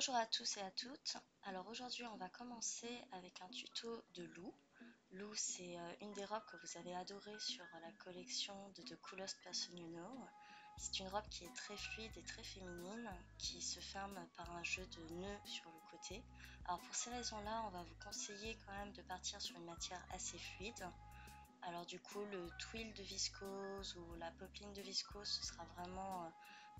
Bonjour à tous et à toutes. Alors aujourd'hui on va commencer avec un tuto de Lou. Lou, c'est une des robes que vous avez adorées sur la collection de The Coolest Person You Know. C'est une robe qui est très fluide et très féminine, qui se ferme par un jeu de nœuds sur le côté. Alors pour ces raisons-là, on va vous conseiller quand même de partir sur une matière assez fluide. Alors du coup, le twill de viscose ou la popeline de viscose, ce sera vraiment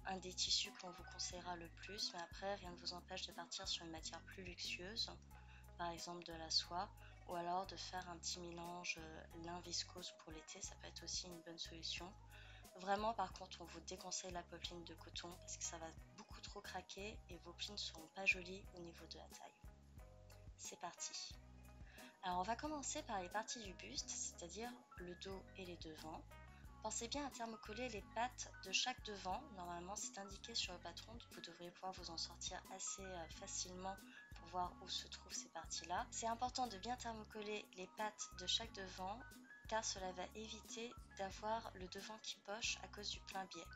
un des tissus qu'on vous conseillera le plus. Mais après, rien ne vous empêche de partir sur une matière plus luxueuse, par exemple de la soie, ou alors de faire un petit mélange lin viscose pour l'été, ça peut être aussi une bonne solution. Vraiment, par contre, on vous déconseille la popeline de coton parce que ça va beaucoup trop craquer et vos plis ne seront pas jolis au niveau de la taille. C'est parti! Alors on va commencer par les parties du buste, c'est-à-dire le dos et les devants. Pensez bien à thermocoller les pattes de chaque devant. Normalement c'est indiqué sur le patron, vous devriez pouvoir vous en sortir assez facilement pour voir où se trouvent ces parties-là. C'est important de bien thermocoller les pattes de chaque devant car cela va éviter d'avoir le devant qui poche à cause du plein biais.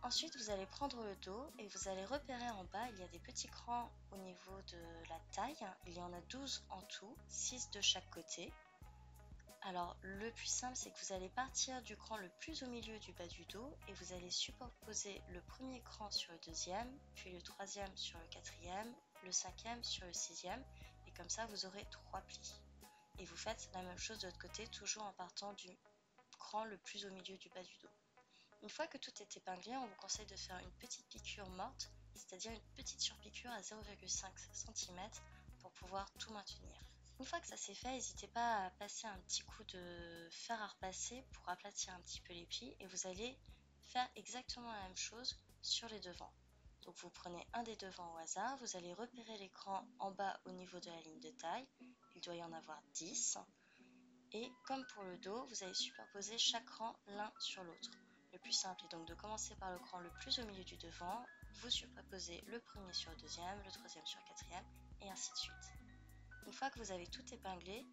Ensuite, vous allez prendre le dos et vous allez repérer en bas, il y a des petits crans au niveau de la taille. Il y en a 12 en tout, 6 de chaque côté. Alors, le plus simple, c'est que vous allez partir du cran le plus au milieu du bas du dos et vous allez superposer le premier cran sur le deuxième, puis le troisième sur le quatrième, le cinquième sur le sixième. Et comme ça, vous aurez 3 plis. Et vous faites la même chose de l'autre côté, toujours en partant du cran le plus au milieu du bas du dos. Une fois que tout est épinglé, on vous conseille de faire une petite piqûre morte, c'est-à-dire une petite surpiqûre à 0,5 cm pour pouvoir tout maintenir. Une fois que ça s'est fait, n'hésitez pas à passer un petit coup de fer à repasser pour aplatir un petit peu les plis et vous allez faire exactement la même chose sur les devants. Donc vous prenez un des devants au hasard, vous allez repérer l'écran en bas au niveau de la ligne de taille, il doit y en avoir 10. Et comme pour le dos, vous allez superposer chaque rang l'un sur l'autre. Le plus simple est donc de commencer par le cran le plus au milieu du devant, vous superposez le premier sur le deuxième, le troisième sur le quatrième, et ainsi de suite. Une fois que vous avez tout épinglé,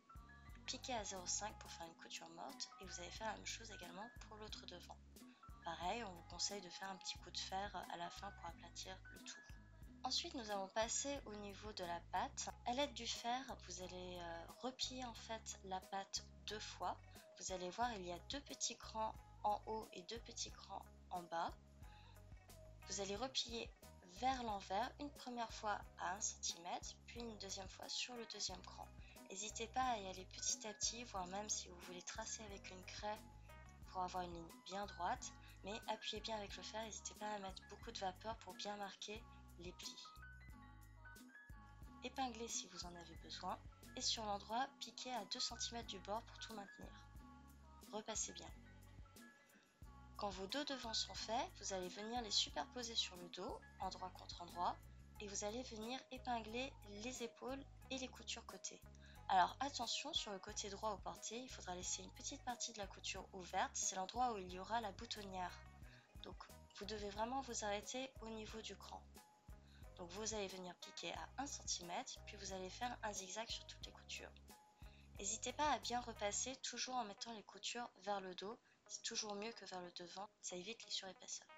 piquez à 0,5 pour faire une couture morte, et vous allez faire la même chose également pour l'autre devant. Pareil, on vous conseille de faire un petit coup de fer à la fin pour aplatir le tout. Ensuite, nous allons passer au niveau de la patte. À l'aide du fer, vous allez replier en fait la patte 2 fois. Vous allez voir, il y a 2 petits crans en haut et 2 petits crans en bas. Vous allez replier vers l'envers une première fois à 1 cm, puis une deuxième fois sur le deuxième cran. N'hésitez pas à y aller petit à petit, voire même si vous voulez tracer avec une craie pour avoir une ligne bien droite, mais appuyez bien avec le fer, n'hésitez pas à mettre beaucoup de vapeur pour bien marquer les plis. Épinglez si vous en avez besoin et sur l'endroit, piquez à 2 cm du bord pour tout maintenir. Repassez bien. Quand vos deux devants sont faits, vous allez venir les superposer sur le dos, endroit contre endroit, et vous allez venir épingler les épaules et les coutures côté. Alors attention, sur le côté droit au porté, il faudra laisser une petite partie de la couture ouverte, c'est l'endroit où il y aura la boutonnière. Donc vous devez vraiment vous arrêter au niveau du cran. Donc vous allez venir piquer à 1 cm, puis vous allez faire un zigzag sur toutes les coutures. N'hésitez pas à bien repasser, toujours en mettant les coutures vers le dos, c'est toujours mieux que vers le devant, ça évite les surépaisseurs.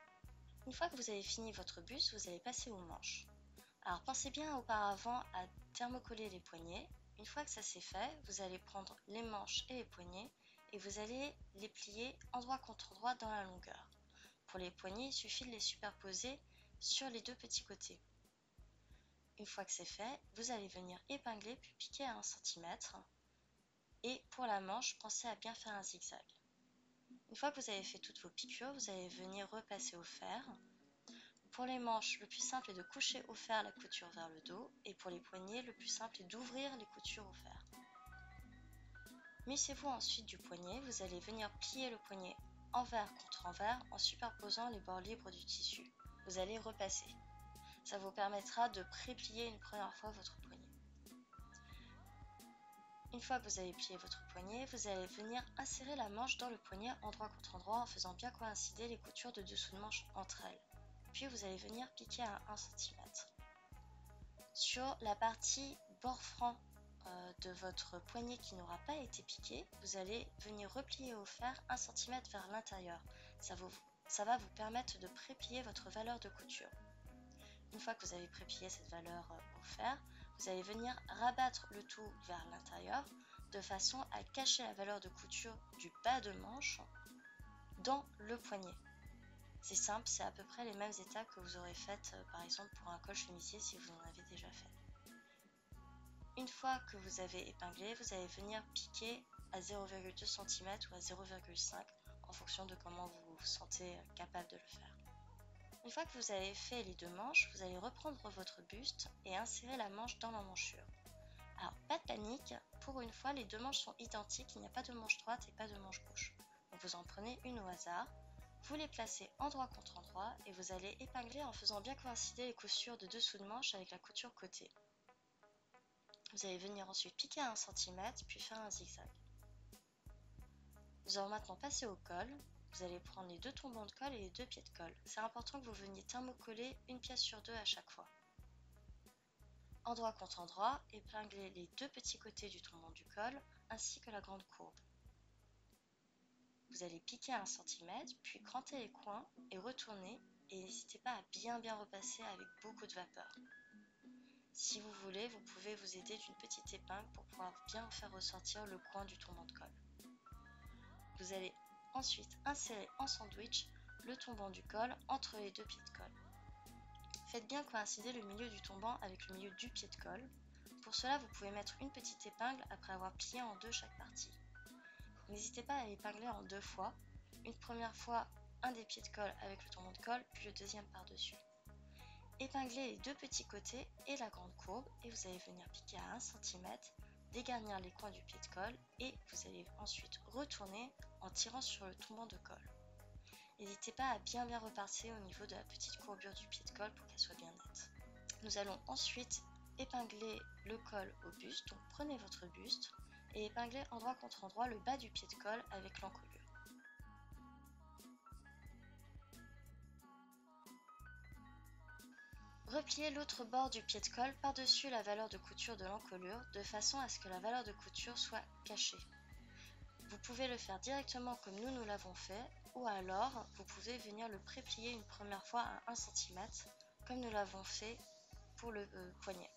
Une fois que vous avez fini votre buste, vous allez passer aux manches. Alors pensez bien auparavant à thermocoller les poignets. Une fois que ça c'est fait, vous allez prendre les manches et les poignets et vous allez les plier endroit contre endroit dans la longueur. Pour les poignets, il suffit de les superposer sur les 2 petits côtés. Une fois que c'est fait, vous allez venir épingler puis piquer à 1 cm. Et pour la manche, pensez à bien faire un zigzag. Une fois que vous avez fait toutes vos piqûres, vous allez venir repasser au fer. Pour les manches, le plus simple est de coucher au fer la couture vers le dos. Et pour les poignets, le plus simple est d'ouvrir les coutures au fer. Munissez-vous ensuite du poignet. Vous allez venir plier le poignet envers contre envers en superposant les bords libres du tissu. Vous allez repasser. Ça vous permettra de pré-plier une première fois votre poignet. Une fois que vous avez plié votre poignet, vous allez venir insérer la manche dans le poignet endroit contre endroit en faisant bien coïncider les coutures de dessous de manche entre elles. Puis vous allez venir piquer à 1 cm. Sur la partie bord franc de votre poignet qui n'aura pas été piqué, vous allez venir replier au fer 1 cm vers l'intérieur. Ça va vous permettre de pré-plier votre valeur de couture. Une fois que vous avez préplié cette valeur au fer, vous allez venir rabattre le tout vers l'intérieur de façon à cacher la valeur de couture du bas de manche dans le poignet. C'est simple, c'est à peu près les mêmes étapes que vous aurez faites par exemple pour un col chemisier si vous en avez déjà fait. Une fois que vous avez épinglé, vous allez venir piquer à 0,2 cm ou à 0,5 en fonction de comment vous vous sentez capable de le faire. Une fois que vous avez fait les deux manches, vous allez reprendre votre buste et insérer la manche dans l'emmanchure. Alors, pas de panique, pour une fois, les deux manches sont identiques, il n'y a pas de manche droite et pas de manche gauche. Donc vous en prenez une au hasard, vous les placez endroit contre endroit et vous allez épingler en faisant bien coïncider les coutures de dessous de manche avec la couture côté. Vous allez venir ensuite piquer à 1 cm, puis faire un zigzag. Nous allons maintenant passer au col. Vous allez prendre les deux tombants de colle et les deux pieds de colle. C'est important que vous veniez thermocoller une pièce sur deux à chaque fois. Endroit contre endroit, épinglez les deux petits côtés du tombant du col ainsi que la grande courbe. Vous allez piquer à 1 cm, puis cranter les coins et retourner et n'hésitez pas à bien repasser avec beaucoup de vapeur. Si vous voulez, vous pouvez vous aider d'une petite épingle pour pouvoir bien faire ressortir le coin du tombant de colle. Vous allez ensuite insérer en sandwich le tombant du col entre les deux pieds de colle. Faites bien coïncider le milieu du tombant avec le milieu du pied de colle. Pour cela, vous pouvez mettre une petite épingle après avoir plié en deux chaque partie. N'hésitez pas à épingler en deux fois. Une première fois, un des pieds de colle avec le tombant de colle, puis le deuxième par-dessus. Épinglez les deux petits côtés et la grande courbe et vous allez venir piquer à 1 cm, dégarnir les coins du pied de colle et vous allez ensuite retourner en tirant sur le tombant de colle. N'hésitez pas à bien repasser au niveau de la petite courbure du pied de colle pour qu'elle soit bien nette. Nous allons ensuite épingler le col au buste, donc prenez votre buste et épinglez endroit contre endroit le bas du pied de colle avec l'encolure. Repliez l'autre bord du pied de colle par-dessus la valeur de couture de l'encolure de façon à ce que la valeur de couture soit cachée. Vous pouvez le faire directement comme nous l'avons fait ou alors vous pouvez venir le préplier une première fois à 1 cm comme nous l'avons fait pour le poignet.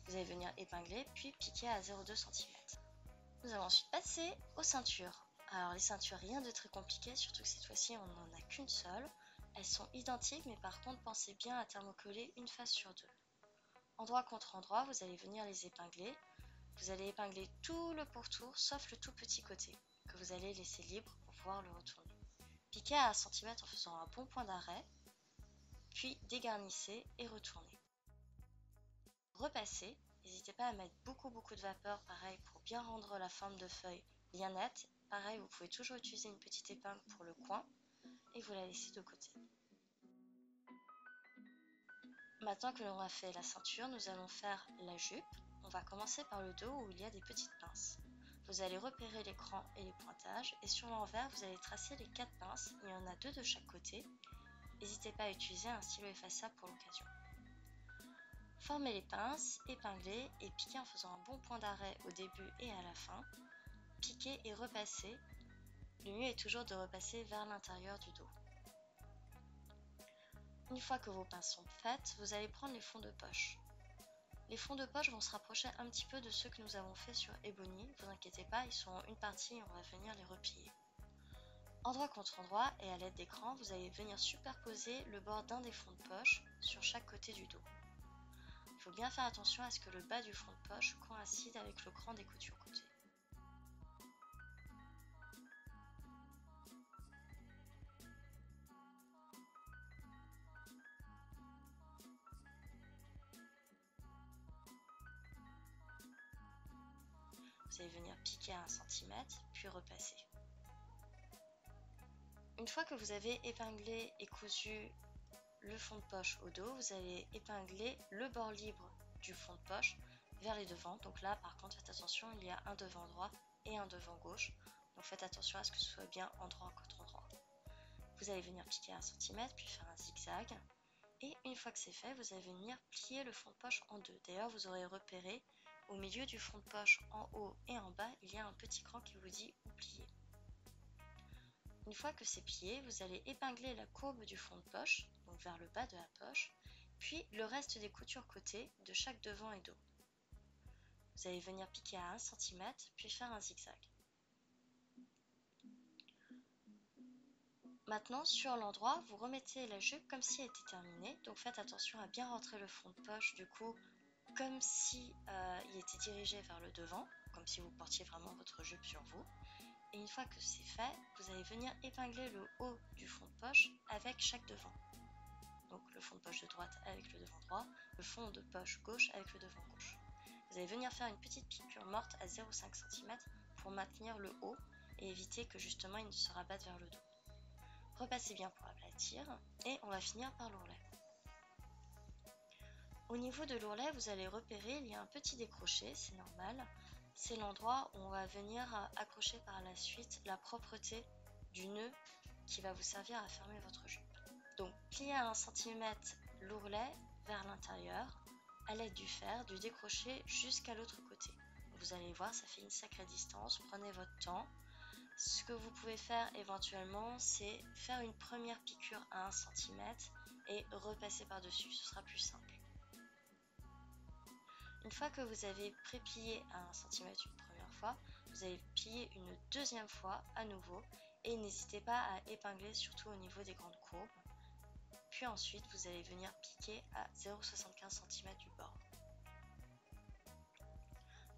Vous allez venir épingler puis piquer à 0,2 cm. Nous allons ensuite passer aux ceintures. Alors les ceintures, rien de très compliqué, surtout que cette fois-ci on n'en a qu'une seule. Elles sont identiques, mais par contre, pensez bien à thermocoller une face sur deux. Endroit contre endroit, vous allez venir les épingler. Vous allez épingler tout le pourtour, sauf le tout petit côté, que vous allez laisser libre pour pouvoir le retourner. Piquez à 1 cm en faisant un bon point d'arrêt, puis dégarnissez et retournez. Repassez, n'hésitez pas à mettre beaucoup de vapeur, pareil, pour bien rendre la forme de feuille bien nette. Pareil, vous pouvez toujours utiliser une petite épingle pour le coin. Et vous la laissez de côté. Maintenant que l'on a fait la ceinture, nous allons faire la jupe. On va commencer par le dos où il y a des petites pinces. Vous allez repérer l'écran et les pointages et sur l'envers, vous allez tracer les 4 pinces. Il y en a 2 de chaque côté. N'hésitez pas à utiliser un stylo effaçable pour l'occasion. Formez les pinces, épinglez et piquez en faisant un bon point d'arrêt au début et à la fin. Piquez et repassez. Le mieux est toujours de repasser vers l'intérieur du dos. Une fois que vos pinces sont faites, vous allez prendre les fonds de poche. Les fonds de poche vont se rapprocher un petit peu de ceux que nous avons fait sur Ebony. Ne vous inquiétez pas, ils sont en une partie et on va venir les replier. Endroit contre endroit et à l'aide d'écran, vous allez venir superposer le bord d'un des fonds de poche sur chaque côté du dos. Il faut bien faire attention à ce que le bas du fond de poche coïncide avec le cran des coutures côté. Vous allez venir piquer à 1 cm, puis repasser. Une fois que vous avez épinglé et cousu le fond de poche au dos, vous allez épingler le bord libre du fond de poche vers les devants. Donc là, par contre, faites attention, il y a un devant droit et un devant gauche. Donc faites attention à ce que ce soit bien endroit contre endroit. Vous allez venir piquer à 1 cm, puis faire un zigzag. Et une fois que c'est fait, vous allez venir plier le fond de poche en deux. D'ailleurs, vous aurez repéré, au milieu du fond de poche, en haut et en bas, il y a un petit cran qui vous dit où plier. Une fois que c'est plié, vous allez épingler la courbe du fond de poche, donc vers le bas de la poche, puis le reste des coutures côté de chaque devant et dos. Vous allez venir piquer à 1 cm, puis faire un zigzag. Maintenant, sur l'endroit, vous remettez la jupe comme si elle était terminée, donc faites attention à bien rentrer le fond de poche, du coup, comme si il était dirigé vers le devant, comme si vous portiez vraiment votre jupe sur vous. Et une fois que c'est fait, vous allez venir épingler le haut du fond de poche avec chaque devant. Donc le fond de poche de droite avec le devant droit, le fond de poche gauche avec le devant gauche. Vous allez venir faire une petite piqûre morte à 0,5 cm pour maintenir le haut et éviter que justement il ne se rabatte vers le dos. Repassez bien pour aplatir et on va finir par l'ourlet. Au niveau de l'ourlet, vous allez repérer, il y a un petit décroché, c'est normal. C'est l'endroit où on va venir accrocher par la suite la propreté du nœud qui va vous servir à fermer votre jupe. Donc pliez à 1 cm l'ourlet vers l'intérieur à l'aide du fer, du décroché jusqu'à l'autre côté. Vous allez voir, ça fait une sacrée distance, prenez votre temps. Ce que vous pouvez faire éventuellement, c'est faire une première piqûre à 1 cm et repasser par-dessus, ce sera plus simple. Une fois que vous avez pré-plié à 1 cm une première fois, vous allez plier une deuxième fois à nouveau et n'hésitez pas à épingler surtout au niveau des grandes courbes. Puis ensuite, vous allez venir piquer à 0,75 cm du bord.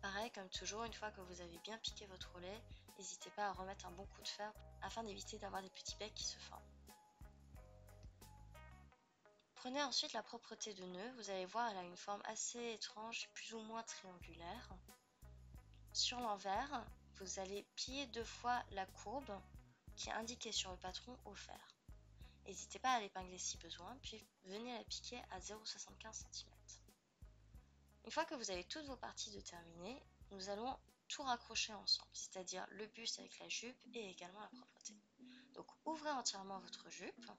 Pareil, comme toujours, une fois que vous avez bien piqué votre ourlet, n'hésitez pas à remettre un bon coup de fer afin d'éviter d'avoir des petits becs qui se forment. Prenez ensuite la propreté de nœud, vous allez voir elle a une forme assez étrange, plus ou moins triangulaire. Sur l'envers, vous allez plier 2 fois la courbe qui est indiquée sur le patron au fer. N'hésitez pas à l'épingler si besoin, puis venez la piquer à 0,75 cm. Une fois que vous avez toutes vos parties de terminées, nous allons tout raccrocher ensemble, c'est-à-dire le buste avec la jupe et également la propreté. Donc ouvrez entièrement votre jupe,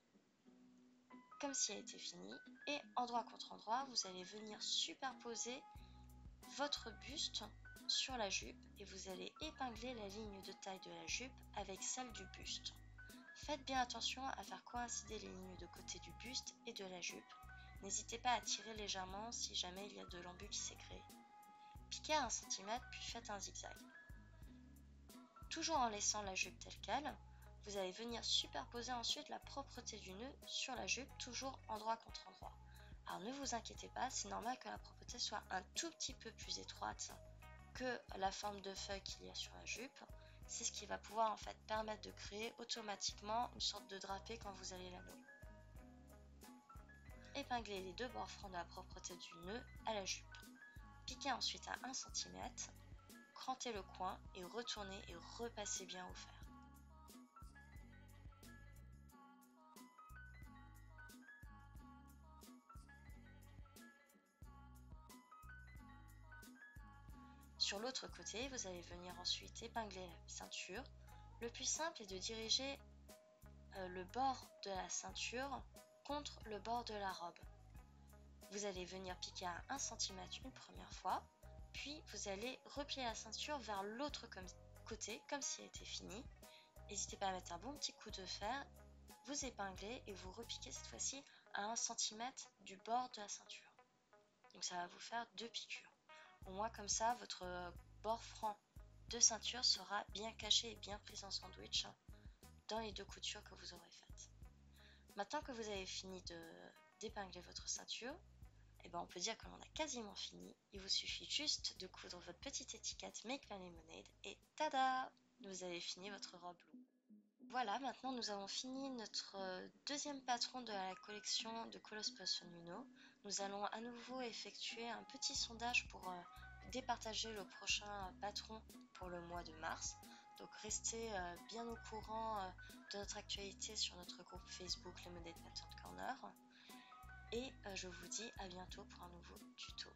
comme si elle était finie, et endroit contre endroit, vous allez venir superposer votre buste sur la jupe et vous allez épingler la ligne de taille de la jupe avec celle du buste. Faites bien attention à faire coïncider les lignes de côté du buste et de la jupe. N'hésitez pas à tirer légèrement si jamais il y a de l'embu qui s'est créé. Piquez à 1 cm puis faites un zigzag. Toujours en laissant la jupe telle qu'elle, vous allez venir superposer ensuite la propreté du nœud sur la jupe, toujours endroit contre endroit. Alors ne vous inquiétez pas, c'est normal que la propreté soit un tout petit peu plus étroite que la forme de feuille qu'il y a sur la jupe. C'est ce qui va pouvoir en fait permettre de créer automatiquement une sorte de drapé quand vous allez la nouer. Épinglez les deux bords francs de la propreté du nœud à la jupe. Piquez ensuite à 1 cm, crantez le coin et retournez et repassez bien au fer. Sur l'autre côté, vous allez venir ensuite épingler la ceinture. Le plus simple est de diriger le bord de la ceinture contre le bord de la robe. Vous allez venir piquer à 1 cm une première fois, puis vous allez replier la ceinture vers l'autre côté, comme si elle était finie. N'hésitez pas à mettre un bon petit coup de fer, vous épinglez et vous repiquez cette fois-ci à 1 cm du bord de la ceinture. Donc ça va vous faire 2 piqûres. Au moins comme ça, votre bord franc de ceinture sera bien caché et bien pris en sandwich dans les 2 coutures que vous aurez faites. Maintenant que vous avez fini d'épingler votre ceinture, on peut dire que l'on a quasiment fini. Il vous suffit juste de coudre votre petite étiquette Make My Lemonade et tada! Vous avez fini votre robe Lou. Voilà, maintenant nous avons fini notre deuxième patron de la collection de Colosse Passion Uno. Nous allons à nouveau effectuer un petit sondage pour départager le prochain patron pour le mois de mars. Donc restez bien au courant de notre actualité sur notre groupe Facebook Lemonade Pattern Corner. Et je vous dis à bientôt pour un nouveau tuto.